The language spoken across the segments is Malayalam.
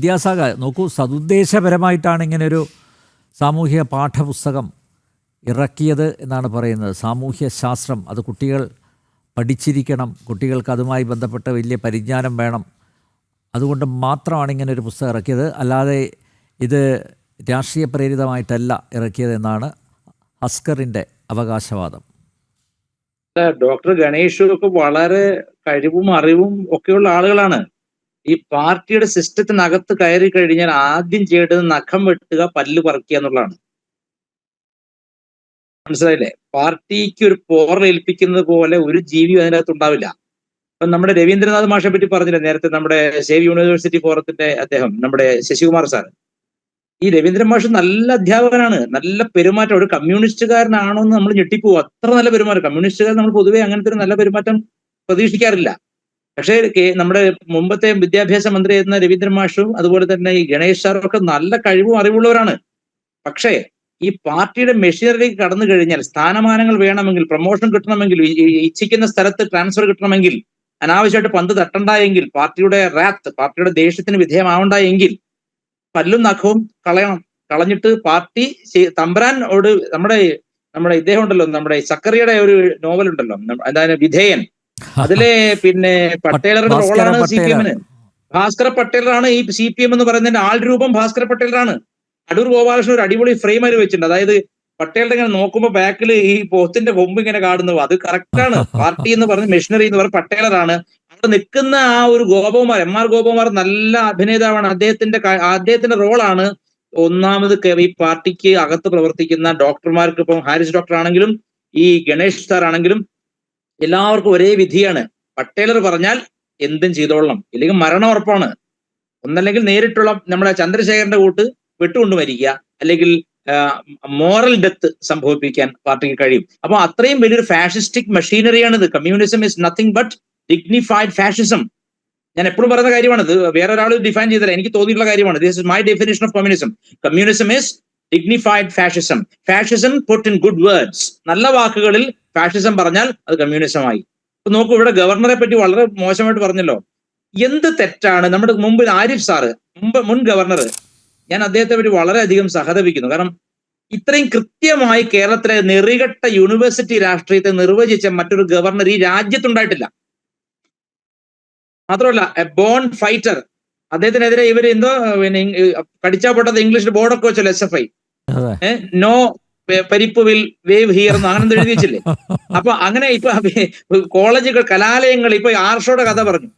വിദ്യാസാഗർ നോക്കൂ, സതുദ്ദേശപരമായിട്ടാണ് ഇങ്ങനൊരു സാമൂഹിക പാഠപുസ്തകം ഇറക്കിയത് എന്നാണ് പറയുന്നത്. സാമൂഹ്യ ശാസ്ത്രം അത് കുട്ടികൾ പഠിച്ചിരിക്കണം, കുട്ടികൾക്ക് അതുമായി ബന്ധപ്പെട്ട വലിയ പരിജ്ഞാനം വേണം. അതുകൊണ്ട് മാത്രമാണ് ഇങ്ങനൊരു പുസ്തകം ഇറക്കിയത്, അല്ലാതെ ഇത് രാഷ്ട്രീയ പ്രേരിതമായിട്ടല്ല ഇറക്കിയത് എന്നാണ് ഹസ്കറിൻ്റെ അവകാശവാദം. ഡോക്ടർ ഗണേഷ് ഒക്കെ വളരെ കഴിവും അറിവും ഒക്കെയുള്ള ആളുകളാണ്. ഈ പാർട്ടിയുടെ സിസ്റ്റത്തിനകത്ത് കയറി കഴിഞ്ഞാൽ ആദ്യം ചെയ്യേണ്ടത് നഖം വെട്ടുക, പല്ല് പറിക്കുക എന്നുള്ളതാണ്. മനസ്സിലായില്ലേ? പാർട്ടിക്ക് ഒരു പോറലേൽപ്പിക്കുന്നത് പോലെ ഒരു ജീവിയും അതിനകത്ത് ഉണ്ടാവില്ല. ഇപ്പം നമ്മുടെ രവീന്ദ്രനാഥ് മാഷെ പറ്റി പറഞ്ഞില്ലേ നേരത്തെ, നമ്മുടെ സേവ് യൂണിവേഴ്സിറ്റി ഫോറത്തിന്റെ അദ്ദേഹം, നമ്മുടെ ശശികുമാർ സാർ. ഈ രവീന്ദ്രൻ മാഷ് നല്ല അധ്യാപകനാണ്, നല്ല പെരുമാറ്റം. ഒരു കമ്മ്യൂണിസ്റ്റുകാരനാണോ എന്ന് നമ്മൾ ഞെട്ടിപ്പോവും, അത്ര നല്ല പെരുമാറ്റം. കമ്മ്യൂണിസ്റ്റുകാർ നമ്മൾ പൊതുവെ അങ്ങനത്തെ ഒരു നല്ല പെരുമാറ്റം പ്രതീക്ഷിക്കാറില്ല. പക്ഷേ നമ്മുടെ മുമ്പത്തെ വിദ്യാഭ്യാസ മന്ത്രിയായിരുന്ന രവീന്ദ്രൻ മാഷും അതുപോലെ തന്നെ ഈ ഗണേഷ് സാറും ഒക്കെ നല്ല കഴിവും അറിവുള്ളവരാണ്. പക്ഷേ ഈ പാർട്ടിയുടെ മെഷീനറിലേക്ക് കടന്നു കഴിഞ്ഞാൽ, സ്ഥാനമാനങ്ങൾ വേണമെങ്കിൽ, പ്രൊമോഷൻ കിട്ടണമെങ്കിൽ, ഇച്ഛിക്കുന്ന സ്ഥലത്ത് ട്രാൻസ്ഫർ കിട്ടണമെങ്കിൽ, അനാവശ്യമായിട്ട് പന്ത് തട്ടണ്ടായെങ്കിൽ, പാർട്ടിയുടെ പാർട്ടിയുടെ ദേഷ്യത്തിന് വിധേയമാവണ്ടായെങ്കിൽ പല്ലും നഖവും കളയണം. കളഞ്ഞിട്ട് പാർട്ടി തമ്പുരാനോട്, നമ്മുടെ ഇദ്ദേഹം ഉണ്ടല്ലോ, നമ്മുടെ സക്കറിയുടെ ഒരു നോവൽ ഉണ്ടല്ലോ, അതായത് വിധേയൻ, അതിലെ പിന്നെ പട്ടേലറുടെ റോളാണ് CPM. ഭാസ്കര പട്ടേലറാണ് ഈ CPM എന്ന് പറയുന്നതിന്റെ ആൾ രൂപം. ഭാസ്കര പട്ടേലറാണ്. അടൂർ ഗോപാലകൃഷ്ണൻ ഒരു അടിപൊളി ഫ്രെയിം അതിൽ വെച്ചിട്ടുണ്ട്. അതായത് പട്ടേലിന്റെ ഇങ്ങനെ നോക്കുമ്പോ ബാക്കിൽ ഈ പോത്തിന്റെ കൊമ്പ് ഇങ്ങനെ കാണുന്നു. അത് കറക്റ്റാണ്. പാർട്ടി എന്ന് പറഞ്ഞ മെഷീനറി എന്ന് പറഞ്ഞ പട്ടേലറാണ്. അവിടെ നിൽക്കുന്ന ആ ഒരു ഗോപകുമാർ, MR ഗോപകുമാർ നല്ല അഭിനേതാവാണ്. അദ്ദേഹത്തിന്റെ റോളാണ് ഒന്നാമത് ഈ പാർട്ടിക്ക് അകത്ത് പ്രവർത്തിക്കുന്ന ഡോക്ടർമാർക്ക്. ഇപ്പം ഹാരിസ് ഡോക്ടർ ആണെങ്കിലും ഈ ഗണേഷ് സാർ ആണെങ്കിലും എല്ലാവർക്കും ഒരേ വിധിയാണ്. പട്ടേലർ പറഞ്ഞാൽ എന്തും ചെയ്തോളണം, ഇല്ലെങ്കിൽ മരണം ഉറപ്പാണ്. ഒന്നല്ലെങ്കിൽ നേരിട്ടുള്ള നമ്മുടെ ചന്ദ്രശേഖരന്റെ കൂട്ട് വെട്ടുകൊണ്ട് മരിക്കുക, അല്ലെങ്കിൽ മോറൽ ഡെത്ത് സംഭവിപ്പിക്കാൻ പാർട്ടിക്ക് കഴിയും. അപ്പൊ അത്രയും വലിയൊരു ഫാഷിസ്റ്റിക് മെഷീനറിയാണ് ഇത്. Communism is nothing but dignified fascism. ഞാൻ എപ്പോഴും പറയുന്ന കാര്യമാണ്. ഇത് വേറെ ഒരാൾ ഡിഫൈൻ ചെയ്തില്ല, എനിക്ക് തോന്നിയിട്ടുള്ള കാര്യമാണ്. This is my definition of communism. Communism is dignified fascism. Fascism put in good words. നല്ല വാക്കുകളിൽ ഫാഷിസം പറഞ്ഞാൽ അത് കമ്മ്യൂണിസമായി. ഇപ്പൊ നോക്കൂ, ഇവിടെ ഗവർണറെ പറ്റി വളരെ മോശമായിട്ട് പറഞ്ഞല്ലോ. എന്ത് തെറ്റാണ് നമ്മുടെ മുമ്പ് ആരിഫ് സാറ്, മുൻ ഗവർണർ, ഞാൻ അദ്ദേഹത്തെ പറ്റി വളരെയധികം സഹതപിക്കുന്നു. കാരണം ഇത്രയും കൃത്യമായി കേരളത്തിലെ നെറികെട്ട യൂണിവേഴ്സിറ്റി രാഷ്ട്രീയത്തെ നിർവചിച്ച മറ്റൊരു ഗവർണർ ഈ രാജ്യത്തുണ്ടായിട്ടില്ല. മാത്രമല്ല എ ബോൺ ഫൈറ്റർ. അദ്ദേഹത്തിനെതിരെ ഇവർ എന്തോ പിന്നെ കടിച്ചാ പൊട്ടത് ഇംഗ്ലീഷിൽ ബോർഡൊക്കെ വെച്ചല്ലോ, SFI, നോ പരിപ്പ് വിൽ വേവ് ഹിയർ എന്ന് അങ്ങനെ എഴുതി വെച്ചില്ലേ. അപ്പൊ അങ്ങനെ ഇപ്പൊ കോളേജുകൾ, കലാലയങ്ങൾ, ഇപ്പൊ ആർഷോയുടെ കഥ പറഞ്ഞു.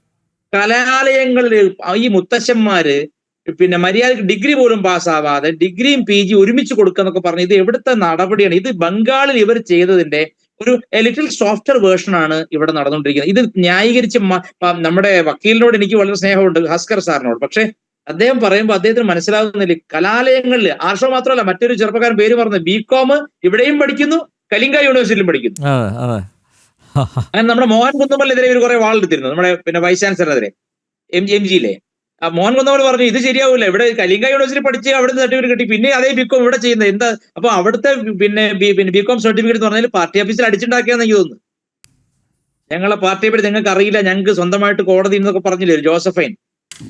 കലാലയങ്ങളിൽ ഈ മുത്തശ്ശന്മാര് പിന്നെ മര്യാദക്ക് ഡിഗ്രി പോലും പാസ്സാവാതെ ഡിഗ്രിയും PG ഒരുമിച്ച് കൊടുക്കുക എന്നൊക്കെ പറഞ്ഞു. ഇത് എവിടുത്തെ നടപടിയാണ്? ഇത് ബംഗാളിൽ ഇവർ ചെയ്തതിന്റെ ഒരു ലിറ്റിൽ സോഫ്റ്റ്വെയർ വേർഷനാണ് ഇവിടെ നടന്നുകൊണ്ടിരിക്കുന്നത്. ഇത് ന്യായീകരിച്ച് നമ്മുടെ വക്കീലിനോട് എനിക്ക് വളരെ സ്നേഹമുണ്ട്, ഹസ്കർ സാറിനോട്. പക്ഷെ അദ്ദേഹം പറയുമ്പോൾ അദ്ദേഹത്തിന് മനസ്സിലാകുന്നില്ല. കലാലയങ്ങളിൽ ആർഷോ മാത്രമല്ല, മറ്റൊരു ചെറുപ്പക്കാരൻ പേര് പറഞ്ഞു, BCom ഇവിടെയും പഠിക്കുന്നു, കലിംഗ യൂണിവേഴ്സിറ്റിയിലും പഠിക്കുന്നു. അങ്ങനെ നമ്മുടെ മോഹൻ കുന്നുമലിനെതിരെ ഇവർ കുറെ വാളെടുത്തിരുന്നു, നമ്മുടെ പിന്നെ വൈസ് ചാൻസലറിനെതിരെ, MGയിലെ. മോഹൻ കുന്നമൽ പറഞ്ഞു ഇത് ശരിയാവില്ല, ഇവിടെ കലിംഗ യൂണിവേഴ്സിറ്റി പഠിച്ച് അവിടുത്തെ സർട്ടിഫിക്കറ്റ് കിട്ടി, പിന്നെ അതേ BCom ഇവിടെ ചെയ്യുന്നത് എന്താ? അപ്പൊ അവിടുത്തെ പിന്നെ BCom സർട്ടിഫിക്കറ്റ് എന്ന് പറഞ്ഞാൽ പാർട്ടി ഓഫീസിൽ അടിച്ചുണ്ടാക്കിയാന്ന് എനിക്ക് തോന്നുന്നു. ഞങ്ങളെ പാർട്ടിയെ പറ്റി നിങ്ങൾക്ക് അറിയില്ല, ഞങ്ങൾക്ക് സ്വന്തമായിട്ട് കോടതി എന്നൊക്കെ പറഞ്ഞില്ലേ ജോസഫൈൻ.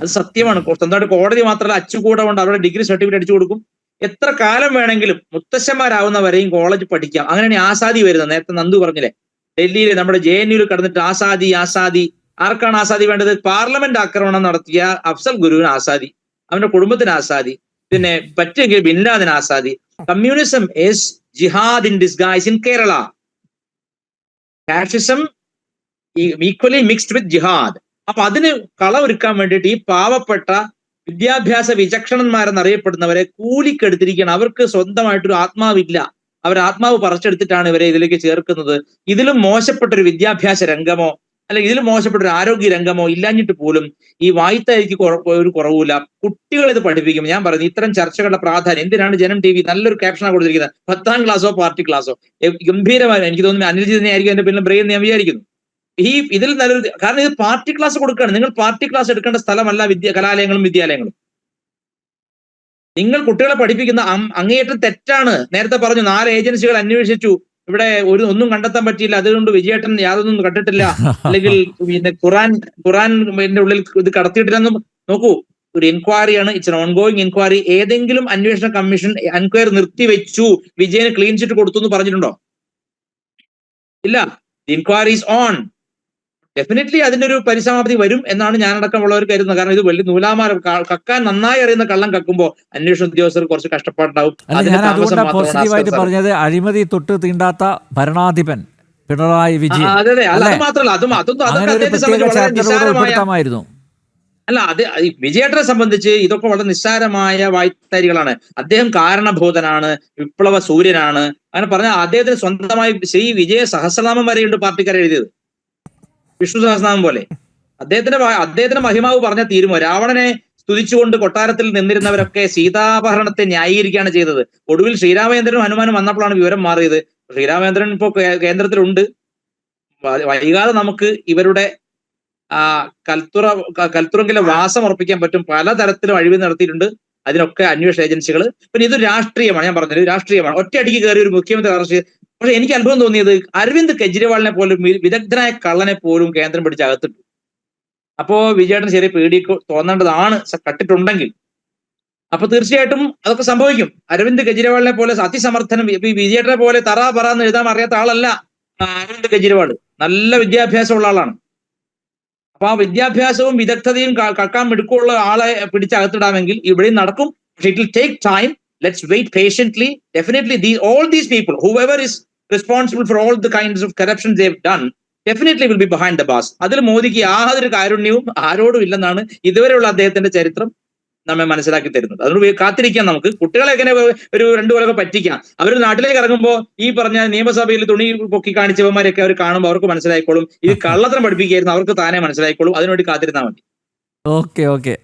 അത് സത്യമാണ്. സ്വന്തമായിട്ട് കോടതി മാത്രമല്ല, അച്ചുകൂടെ കൊണ്ട് അവിടെ ഡിഗ്രി സർട്ടിഫിക്കറ്റ് അടിച്ചു കൊടുക്കും. എത്ര കാലം വേണമെങ്കിലും മുത്തശ്ശന്മാരാവുന്നവരെയും കോളേജ് പഠിക്കാം. അങ്ങനെയാണ് ആസാദി വരുന്നത്. നേരത്തെ നന്ദു പറഞ്ഞില്ലേ, ഡൽഹിയിൽ നമ്മുടെ JNUവിൽ കടന്നിട്ട് ആസാദി. ആർക്കാണ് ആസാദി വേണ്ടത്? പാർലമെന്റ് ആക്രമണം നടത്തിയ അഫ്സൽ ഗുരുവിന് ആസാദി, അവന്റെ കുടുംബത്തിന് ആസാദി, പിന്നെ പറ്റുമെങ്കിൽ ബിൻ ലാദൻ ആസാദി. Communism is jihad in disguise in Kerala. Fascism equally mixed with jihad. അപ്പൊ അതിന് കളവൊരുക്കാൻ വേണ്ടിയിട്ട് ഈ പാവപ്പെട്ട വിദ്യാഭ്യാസ വിചക്ഷണന്മാരെന്നറിയപ്പെടുന്നവരെ കൂലിക്കെടുത്തിരിക്കുകയാണ്. അവർക്ക് സ്വന്തമായിട്ടൊരു ആത്മാവില്ല. അവർ ആത്മാവ് പറിച്ചെടുത്തിട്ടാണ് ഇവരെ ഇതിലേക്ക് ചേർക്കുന്നത്. ഇതിലും മോശപ്പെട്ടൊരു വിദ്യാഭ്യാസ രംഗമോ അല്ലെങ്കിൽ ഇതിലും മോശപ്പെട്ടൊരു ആരോഗ്യ രംഗമോ ഇല്ലാഞ്ഞിട്ട് പോലും ഈ വായ്ത്തയ്ക്ക് ഒരു കുറവില്ല. കുട്ടികൾ ഇത് പഠിപ്പിക്കും. ഞാൻ പറയുന്നത് ഇത്തരം ചർച്ചകളുടെ പ്രാധാന്യം എന്തിനാണ് ജനം TV നല്ലൊരു ക്യാപ്ഷനാണ് കൊടുത്തിരിക്കുന്നത്. 10ാം ക്ലാസ്സോ പാർട്ടി ക്ലാസ്സോ ഗംഭീരമായി. എനിക്ക് തോന്നുന്നു അനിൽജി തന്നെ ആയിരിക്കും എന്റെ പിന്നെ ബ്രെയിൻ ഞാൻ വിചാരിക്കുന്നു. ഇതിൽ നല്ലൊരു, കാരണം ഇത് പാർട്ടി ക്ലാസ് കൊടുക്കുകയാണ്. നിങ്ങൾ പാർട്ടി ക്ലാസ് എടുക്കേണ്ട സ്ഥലമല്ല കലാലയങ്ങളും വിദ്യാലയങ്ങളും. നിങ്ങൾ കുട്ടികളെ പഠിപ്പിക്കുന്ന അങ്ങേയറ്റം തെറ്റാണ്. നേരത്തെ പറഞ്ഞു 4 ഏജൻസികൾ അന്വേഷിച്ചു, ഇവിടെ ഒന്നും കണ്ടെത്താൻ പറ്റിയില്ല, അതുകൊണ്ട് വിജയേട്ടൻ യാതൊന്നും കണ്ടിട്ടില്ല, അല്ലെങ്കിൽ പിന്നെ ഖുറാൻ ഉള്ളിൽ ഇത് കടത്തിയിട്ടില്ലെന്നും. നോക്കൂ, ഒരു എൻക്വയറിയാണ്, ഇറ്റ്സ് എൻ ഓൺഗോയിങ് എൻക്വയറി. ഏതെങ്കിലും അന്വേഷണ കമ്മീഷൻ എൻക്വയറി നിർത്തിവെച്ചു, വിജയന് ക്ലീൻ ചിറ്റ് കൊടുത്തു എന്ന് പറഞ്ഞിട്ടുണ്ടോ? ഇല്ല. The enquiry is on. Definitely അതിന്റെ ഒരു പരിസമാപ്തി വരും എന്നാണ് ഞാനടക്കമുള്ളവർ കരുതുന്നത്. കാരണം ഇത് വലിയ നൂലാമാരം, കക്കാൻ നന്നായി അറിയുന്ന കള്ളം കക്കുമ്പോൾ അന്വേഷണ ഉദ്യോഗസ്ഥർ കുറച്ച് കഷ്ടപ്പാടുണ്ടാവും. അല്ല, ഞാൻ അതുകൊണ്ടാണ് പോസിറ്റീവായിട്ട് പറഞ്ഞത്, അഴിമതി തൊട്ട് തീണ്ടാത്ത ഭരണാധിപൻ പിണറായി വിജയൻ. അതെ അതെ, അല്ല അത് മാത്രമല്ല, അതൊക്കെ അദ്ദേഹത്തെ സംബന്ധിച്ച് വളരെ നിസ്സാരമായ, അല്ല അത് വിജയേട്ടനെ സംബന്ധിച്ച് ഇതൊക്കെ വളരെ നിസ്സാരമായ വായ്ത്താരികളാണ്. അദ്ദേഹം കാരണഭൂതനാണ്, വിപ്ലവ സൂര്യനാണ്. അങ്ങനെ പറഞ്ഞാൽ അദ്ദേഹത്തിന് സ്വന്തമായി ശ്രീ വിജയ സഹസ്രനാമം വരെയുണ്ട് പാർട്ടിക്കാർ എഴുതിയത്, വിഷ്ണു സഹസ്രനാമം പോലെ. അദ്ദേഹത്തിന്റെ മഹിമാവ് പറഞ്ഞാൽ തീരുമോ? രാവണനെ സ്തുതിച്ചുകൊണ്ട് കൊട്ടാരത്തിൽ നിന്നിരുന്നവരൊക്കെ സീതാപഹരണത്തെ ന്യായീകരിക്കുകയാണ് ചെയ്തത്. ഒടുവിൽ ശ്രീരാമചന്ദ്രനും ഹനുമാനും വന്നപ്പോഴാണ് വിവരം മാറിയത്. ശ്രീരാമചന്ദ്രൻ ഇപ്പോ കേന്ദ്രത്തിലുണ്ട്. വൈകാതെ നമുക്ക് ഇവരുടെ കൽത്തുറങ്കിലെ വാസം ഉറപ്പിക്കാൻ പറ്റും. പലതരത്തിലും അഴിമതി നടത്തിയിട്ടുണ്ട്. അതിനൊക്കെ അന്വേഷണ ഏജൻസികൾ. പിന്നെ ഇത് രാഷ്ട്രീയമാണ്, ഞാൻ പറഞ്ഞത് രാഷ്ട്രീയമാണ്. ഒറ്റയടിക്ക് കയറി ഒരു മുഖ്യമന്ത്രി അറസ്റ്റ്. പക്ഷെ എനിക്ക് അത്ഭുതം തോന്നിയത് അരവിന്ദ് കെജ്രിവാളിനെ പോലും, വിദഗ്ധനായ കള്ളനെ പോലും കേന്ദ്രം പിടിച്ച് അകത്തിട്ടു. അപ്പോ വിജയേട്ടൻ ചെറിയ പേടി തോന്നേണ്ടതാണ് കട്ടിട്ടുണ്ടെങ്കിൽ. അപ്പൊ തീർച്ചയായിട്ടും അതൊക്കെ സംഭവിക്കും. അരവിന്ദ് കെജ്രിവാളിനെ പോലെ അതിസമർത്ഥനം, വിജയേട്ടനെ പോലെ തറാ പറന്ന് എഴുതാൻ അറിയാത്ത ആളല്ല അരവിന്ദ് കെജ്രിവാൾ. നല്ല വിദ്യാഭ്യാസമുള്ള ആളാണ്. അപ്പൊ ആ വിദ്യാഭ്യാസവും വിദഗ്ധതയും കക്കാൻ മിടുക്കുള്ള ആളെ പിടിച്ചകത്തിടാമെങ്കിൽ ഇവിടെയും നടക്കും. പക്ഷെ it will take time. Let's wait patiently. Definitely all these people, whoever is responsible for all the kinds of corruptions they've done, definitely will be behind the bars. അതിൽ മോദിക്ക് യാതൊരു കാരുണ്യവും ആരോടും ഇല്ലെന്നാണ് ഇതുവരെയുള്ള അദ്ദേഹത്തിന്റെ ചരിത്രം നമ്മെ മനസ്സിലാക്കി തരുന്നത്. അതുകൊണ്ട് കാത്തിരിക്കാം നമുക്ക്. കുട്ടികളെ എങ്ങനെ ഒരു 2 കൊല്ലമൊക്കെ പറ്റിക്കാം. അവർ നാട്ടിലേക്ക് ഇറങ്ങുമ്പോൾ ഈ പറഞ്ഞ നിയമസഭയിൽ തുണി പൊക്കി കാണിച്ചവന്മാരൊക്കെ അവർ കാണുമ്പോൾ അവർക്ക് മനസ്സിലായിക്കോളും ഇത് കള്ളത്തരം പഠിപ്പിക്കുകയായിരുന്നു, അവർക്ക് താനേ മനസ്സിലായിക്കോളും. അതിനുവേണ്ടി കാത്തിരുന്നാൽ മതി. ഓക്കെ.